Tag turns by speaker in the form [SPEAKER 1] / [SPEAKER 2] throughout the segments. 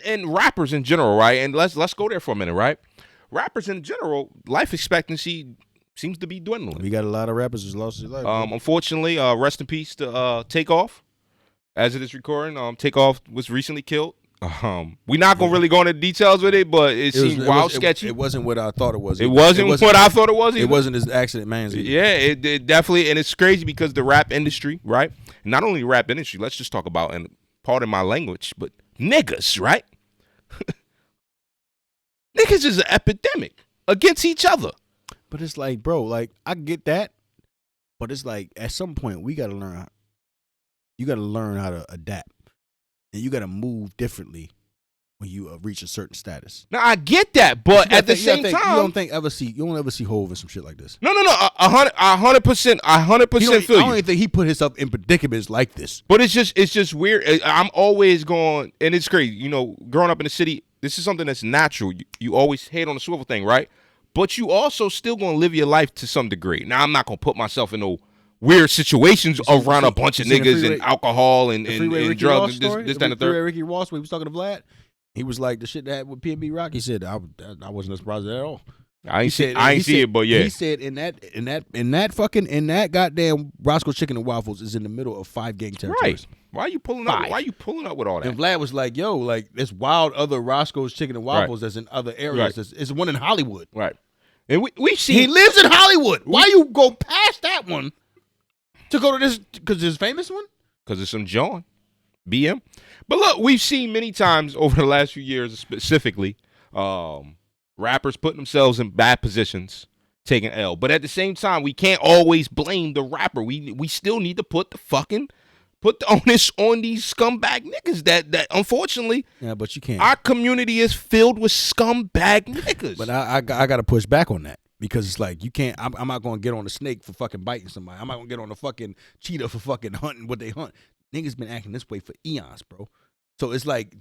[SPEAKER 1] And rappers in general, right? And let's go there for a minute, right? Rappers in general, life expectancy seems to be dwindling.
[SPEAKER 2] We got a lot of rappers who's lost their life.
[SPEAKER 1] Unfortunately, rest in peace to Takeoff. As it is recording, Takeoff was recently killed. We're not gonna really go into details with it, but it seemed wild, sketchy.
[SPEAKER 2] It wasn't what I thought it was.
[SPEAKER 1] It wasn't what I thought it was.
[SPEAKER 2] It wasn't as accident man's.
[SPEAKER 1] Yeah, it definitely, and it's crazy because the rap industry, right? Not only the rap industry. Let's just talk about, and pardon my language, but niggas, right? Niggas is an epidemic against each other.
[SPEAKER 2] But it's like, bro, like I get that, but it's like at some point we gotta learn. You gotta learn how to adapt, and you gotta move differently when you reach a certain status.
[SPEAKER 1] Now I get that, but at the same time,
[SPEAKER 2] you don't ever see Hov in some shit like this.
[SPEAKER 1] No, 100%, I 100% feel you.
[SPEAKER 2] I don't even think he put himself in predicaments like this.
[SPEAKER 1] But it's just weird. I'm always going, and it's crazy. You know, growing up in the city, this is something that's natural. You always hate on the swivel thing, right? But you also still gonna live your life to some degree. Now I'm not gonna put myself in no weird situations around a bunch of niggas and alcohol and drugs, this kind of thing.
[SPEAKER 2] Ricky Ross, when he was talking to Vlad, he was like the shit that happened with P&B Rock. He said I wasn't surprised at all.
[SPEAKER 1] I ain't see it, but yeah.
[SPEAKER 2] He said in that goddamn Roscoe's Chicken and Waffles is in the middle of 5 gang territories.
[SPEAKER 1] Right. Why are you pulling up? Why are you pulling up with all that?
[SPEAKER 2] And Vlad was like, "Yo, like there's wild other Roscoe's Chicken and Waffles that's in other areas. Right. It's one in Hollywood,
[SPEAKER 1] right? And we see
[SPEAKER 2] he lives in Hollywood. Why you go past that one to go to this? Because it's famous one.
[SPEAKER 1] Because it's some John BM. But look, we've seen many times over the last few years, specifically, rappers putting themselves in bad positions, taking L. But at the same time, we can't always blame the rapper. We still need to put the onus on these scumbag niggas that unfortunately,
[SPEAKER 2] yeah, but you can't.
[SPEAKER 1] Our community is filled with scumbag niggas.
[SPEAKER 2] But I got to push back on that because it's like you can't. I'm not going to get on a snake for fucking biting somebody. I'm not going to get on a fucking cheetah for fucking hunting what they hunt. Niggas been acting this way for eons, bro. So it's like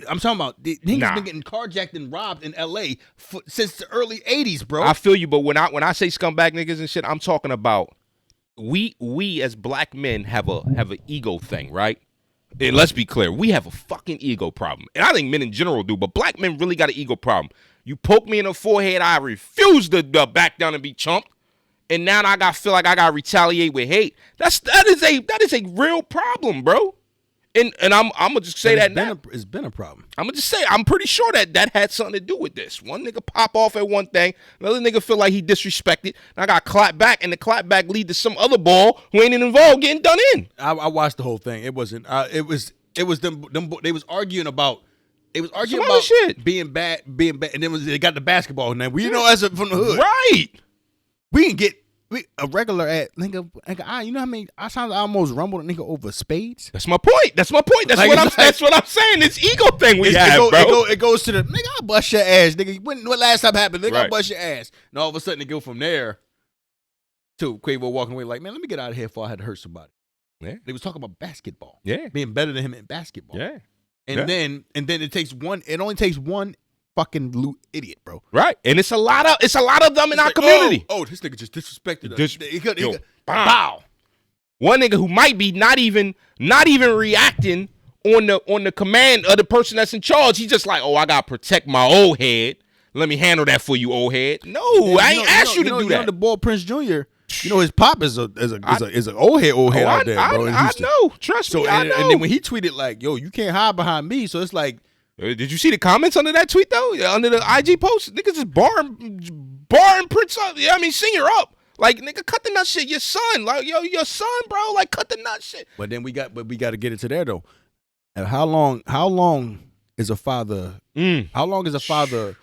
[SPEAKER 2] I'm talking about niggas been getting carjacked and robbed in L.A. Since the early '80s, bro.
[SPEAKER 1] I feel you, but when I say scumbag niggas and shit, I'm talking about. We as black men have an ego thing, right? And let's be clear, we have a fucking ego problem. And I think men in general do, but black men really got an ego problem. You poke me in the forehead, I refuse to back down and be chumped. And now I feel like I gotta retaliate with hate. That is a real problem, bro. And I'm gonna just say that now.
[SPEAKER 2] It's been a problem.
[SPEAKER 1] I'm gonna just say I'm pretty sure that had something to do with this. One nigga pop off at one thing, another nigga feel like he disrespected. And I got clapped back, and the clap back lead to some other ball who ain't even involved getting done in.
[SPEAKER 2] I watched the whole thing. It wasn't. It was them. They was arguing about. It was arguing about shit. being bad, and then they got the basketball. Now we know as from the hood,
[SPEAKER 1] right?
[SPEAKER 2] We can get. A regular nigga, you know how many times I almost rumbled a nigga over spades?
[SPEAKER 1] That's my point. That's what I'm saying. This ego thing bro.
[SPEAKER 2] It goes to the nigga. I'll bust your ass, nigga. What last time happened? Nigga, I'll bust your ass. And all of a sudden, it go from there to Quavo walking away like, man, let me get out of here before I had to hurt somebody.
[SPEAKER 1] Yeah,
[SPEAKER 2] they was talking about basketball.
[SPEAKER 1] Yeah,
[SPEAKER 2] being better than him in basketball.
[SPEAKER 1] Yeah,
[SPEAKER 2] and then it takes one. It only takes one. Fucking idiot, bro.
[SPEAKER 1] Right, and it's a lot of them in our community.
[SPEAKER 2] Oh, this nigga just disrespected us.
[SPEAKER 1] Bow. One nigga who might be not even reacting on the command of the person that's in charge. He's just like, oh, I gotta protect my old head. Let me handle that for you, old head. No, I ain't asked you to do that.
[SPEAKER 2] You know the boy Prince Jr. You know his pop is an old head out there, bro.
[SPEAKER 1] I know. Trust me, I know.
[SPEAKER 2] And then when he tweeted like, yo, you can't hide behind me. So it's like.
[SPEAKER 1] Did you see the comments under that tweet though? Under the IG post, niggas just barring Prince up. Yeah, I mean, senior up. Like, nigga, cut the nut shit. Your son, like, yo, your son, bro. Like, cut the nut shit.
[SPEAKER 2] But then we got to get into there though. And how long is a father? How long is a father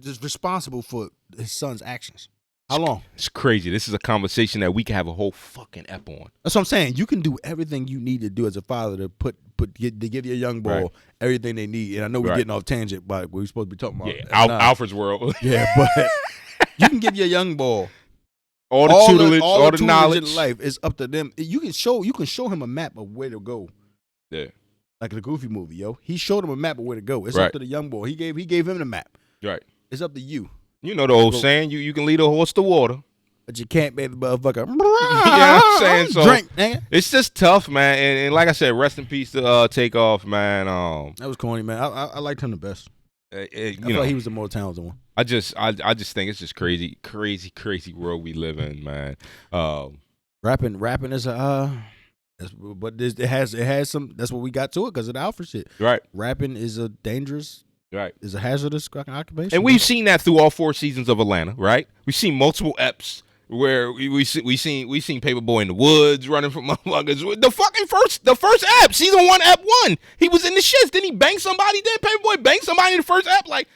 [SPEAKER 2] just responsible for his son's actions? How long?
[SPEAKER 1] It's crazy. This is a conversation that we can have a whole fucking ep on.
[SPEAKER 2] That's what I'm saying. You can do everything you need to do as a father to give your young boy everything they need. And I know we're getting off tangent, but we're supposed to be talking about
[SPEAKER 1] Alfred's world.
[SPEAKER 2] Yeah, but you can give your young boy
[SPEAKER 1] all the tutelage, all the knowledge
[SPEAKER 2] in life. It's up to them. You can show him a map of where to go.
[SPEAKER 1] Yeah,
[SPEAKER 2] like the Goofy movie, yo. He showed him a map of where to go. It's up to the young boy. He gave him the map.
[SPEAKER 1] Right.
[SPEAKER 2] It's up to you.
[SPEAKER 1] You know the old saying, you can lead a horse to water,
[SPEAKER 2] but you can't make the motherfucker.
[SPEAKER 1] You know what I'm saying? So
[SPEAKER 2] Drink, nigga.
[SPEAKER 1] it's just tough, man. And like I said, rest in peace to Takeoff, man.
[SPEAKER 2] That was corny, man. I liked him the best. I
[SPEAKER 1] You
[SPEAKER 2] thought
[SPEAKER 1] know,
[SPEAKER 2] he was the more talented one.
[SPEAKER 1] I just think it's just crazy world we live in, man.
[SPEAKER 2] Rapping is it has some. That's what we got to it because of the Alpha shit.
[SPEAKER 1] Right.
[SPEAKER 2] Rapping is a dangerous.
[SPEAKER 1] Right.
[SPEAKER 2] Is a hazardous occupation.
[SPEAKER 1] And we've seen that through all 4 seasons of Atlanta, right? We've seen multiple eps where we seen Paperboy in the woods running from motherfuckers. The first ep, season 1, ep 1, he was in the shits. Then he banged somebody. Then Paperboy banged somebody in the first ep. Like